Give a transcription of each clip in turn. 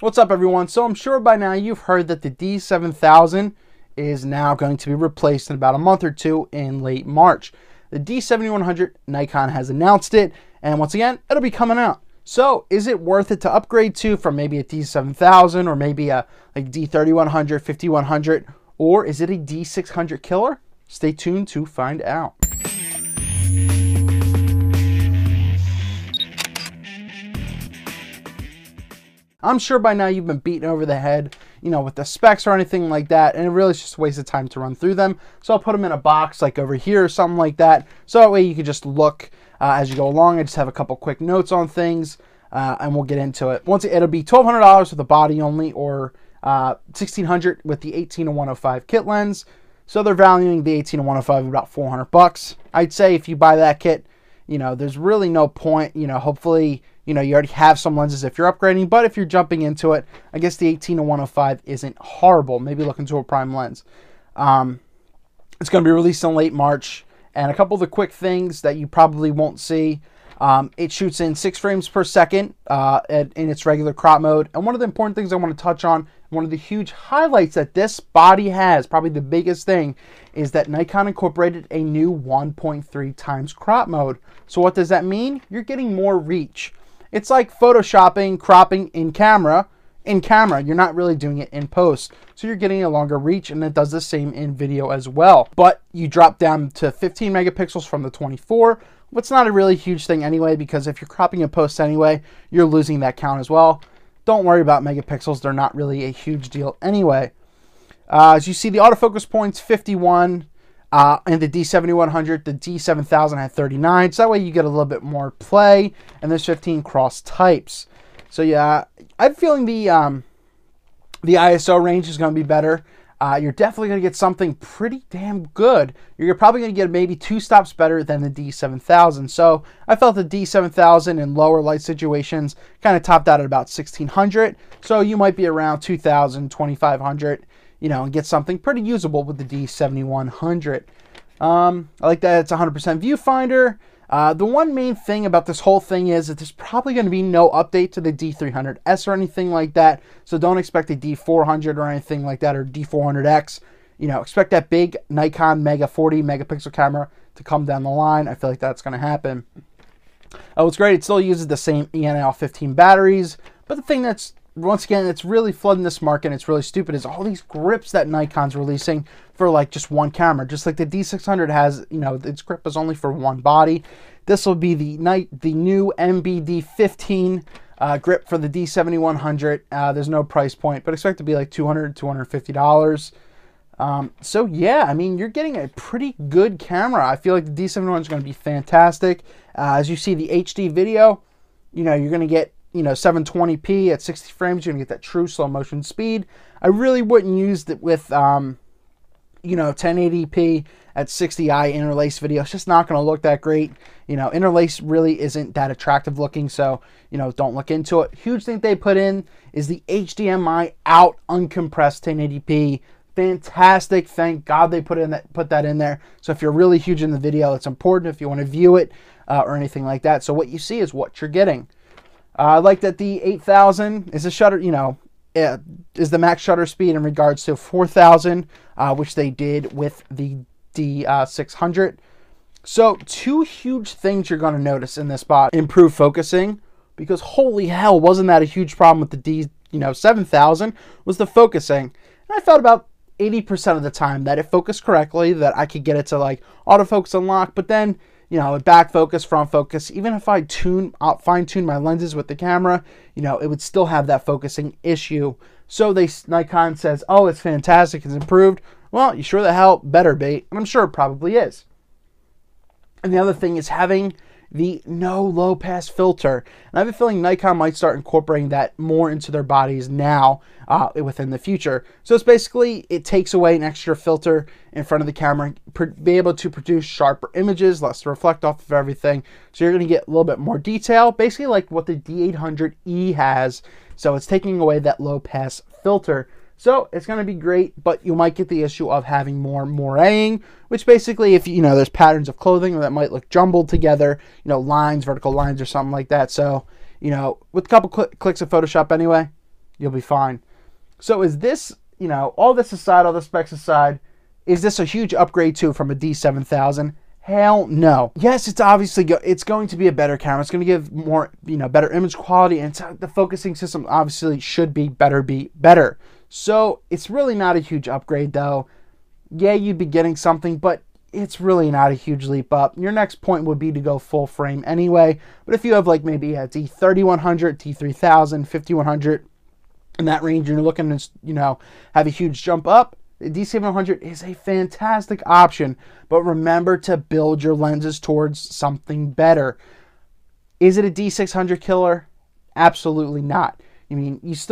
What's up, everyone? So I'm sure by now you've heard that the D7000 is now going to be replaced in about a month or two in late March. The D7100, Nikon has announced it, and once again, it'll be coming out. So is it worth it to upgrade to from maybe a D7000 or maybe a like D3100, 5100, or is it a D600 killer? Stay tuned to find out. I'm sure by now you've been beaten over the head, with the specs or anything like that, and it really is just a waste of time to run through them. So I'll put them in a box like over here or something like that, so that way you can just look as you go along. I just have a couple quick notes on things, and we'll get into it. It'll be $1,200 with the body only, or $1,600 with the 18-105 kit lens. So they're valuing the 18-105 about $400. I'd say if you buy that kit, there's really no point. Hopefully, you already have some lenses if you're upgrading, but if you're jumping into it, I guess the 18-105 isn't horrible. Maybe look into a prime lens. It's going to be released in late March, and a couple of the quick things that you probably won't see. It shoots in 6 frames per second in its regular crop mode, and one of the important things I want to touch on, one of the huge highlights that this body has, probably the biggest thing, is that Nikon incorporated a new 1.3 times crop mode. So what does that mean? You're getting more reach. It's like photoshopping, cropping in camera. You're not really doing it in post. So you're getting a longer reach, and it does the same in video as well. But you drop down to 15 megapixels from the 24. What's not a really huge thing anyway, because if you're cropping in post anyway, you're losing that count as well. Don't worry about megapixels. They're not really a huge deal anyway. As you see, the autofocus points, 51. And the D7100, the D7000 had 39, so that way you get a little bit more play, and there's 15 cross types. So yeah, I'm feeling the ISO range is going to be better. You're definitely going to get something pretty damn good. You're probably going to get maybe 2 stops better than the D7000. So I felt the D7000 in lower light situations kind of topped out at about 1600. So you might be around 2000, 2500. And get something pretty usable with the D7100. I like that it's 100% viewfinder. The one main thing about this whole thing is that there's probably going to be no update to the D300S or anything like that. So don't expect a D400 or anything like that, or D400X. Expect that big Nikon Mega 40 megapixel camera to come down the line. I feel like that's going to happen. What's great, it still uses the same ENL15 batteries. But the thing that's once again, it's really flooding this market, and it's really stupid, is all these grips that Nikon's releasing for like just one camera. Just like the D600 has, its grip is only for one body. This will be the new MBD15 grip for the D7100. There's no price point, but expect to be like $200, $250. So yeah, I mean, you're getting a pretty good camera. I feel like the D7100 is going to be fantastic. As you see the HD video, you're going to get 720p at 60 frames. You're gonna get that true slow motion speed. I really wouldn't use it with 1080p at 60i interlace video. It's just not gonna look that great. Interlace really isn't that attractive looking, so don't look into it. Huge thing they put in is the HDMI out uncompressed 1080p. Fantastic. Thank God they put that in there. So if you're really huge in the video, it's important if you want to view it or anything like that. So what you see is what you're getting. I like that the 8000 is a shutter, is the max shutter speed in regards to 4000, which they did with the D600. So 2 huge things you're going to notice in this spot. Improved focusing, because holy hell, wasn't that a huge problem with the D7000, was the focusing. And I felt about 80% of the time that it focused correctly, that I could get it to like autofocus and lock, but then back focus, front focus, even if I fine tune my lenses with the camera, it would still have that focusing issue. So Nikon says, oh, it's fantastic, it's improved. Well, you sure the hell better be, and I'm sure it probably is. And the other thing is having the no low pass filter. And I have a feeling Nikon might start incorporating that more into their bodies now within the future. So it's basically, it takes away an extra filter in front of the camera, be able to produce sharper images, less to reflect off of everything. So you're going to get a little bit more detail, basically like what the D800E has. So it's taking away that low pass filter. So it's going to be great, but you might get the issue of having more moiraying, which basically, if there's patterns of clothing that might look jumbled together, lines, vertical lines or something like that. So, with a couple clicks of Photoshop anyway, you'll be fine. So is this, you know, all this aside, all the specs aside, is this a huge upgrade too from a D7000? Hell no. Yes, it's obviously it's going to be a better camera. It's going to give more, you know, better image quality, and the focusing system obviously should be better. So it's really not a huge upgrade though. Yeah, you'd be getting something, but it's really not a huge leap up. Your next point would be to go full frame anyway. But if you have like maybe a D3100, D3000, 5100 in that range, and you're looking to, you know, have a huge jump up, the D7100 is a fantastic option. But remember to build your lenses towards something better. Is it a D600 killer? Absolutely not. I mean, it's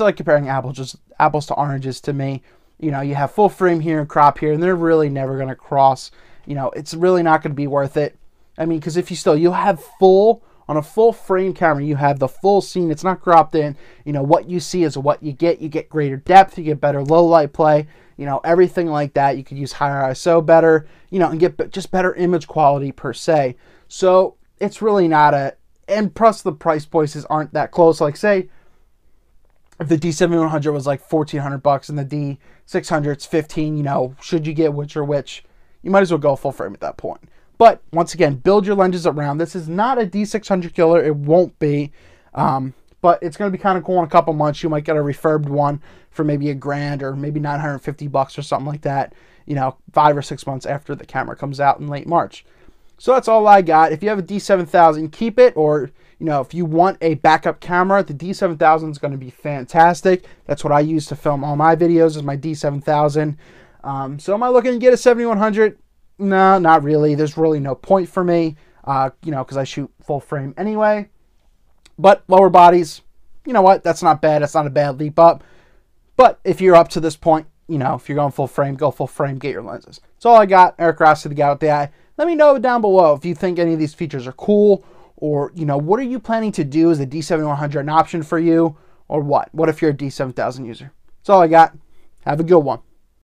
like comparing apples to oranges to me. You know, you have full frame here and crop here, and they're really never going to cross. You know, it's really not going to be worth it. I mean, because if you'll have on a full frame camera, you have the full scene. It's not cropped in. You know, what you see is what you get. You get greater depth. You get better low light play. You know, everything like that. You could use higher ISO better, you know, and get just better image quality per se. So it's really not and plus the price points aren't that close. Like say, if the D7100 was like $1,400 and the D600's $15, you know, should you get which or which? You might as well go full frame at that point. But once again, build your lenses around. This is not a D600 killer. It won't be. But it's going to be kind of cool in a couple months. You might get a refurbed one for maybe $1,000 or maybe $950 or something like that, you know, 5 or 6 months after the camera comes out in late March. So that's all I got. If you have a D7000, keep it, or, you know, if you want a backup camera, the D7000 is going to be fantastic. That's what I use to film all my videos, is my D7000. So am I looking to get a 7100? No, not really. There's really no point for me, you know, because I shoot full frame anyway. But lower bodies, you know what? That's not bad. That's not a bad leap up. But if you're up to this point, you know, if you're going full frame, go full frame, get your lenses. That's all I got. Eric Rossi, the guy with the eye. Let me know down below if you think any of these features are cool, or, you know, what are you planning to do? Is the D7100 an option for you, or what? What if you're a D7000 user? That's all I got. Have a good one.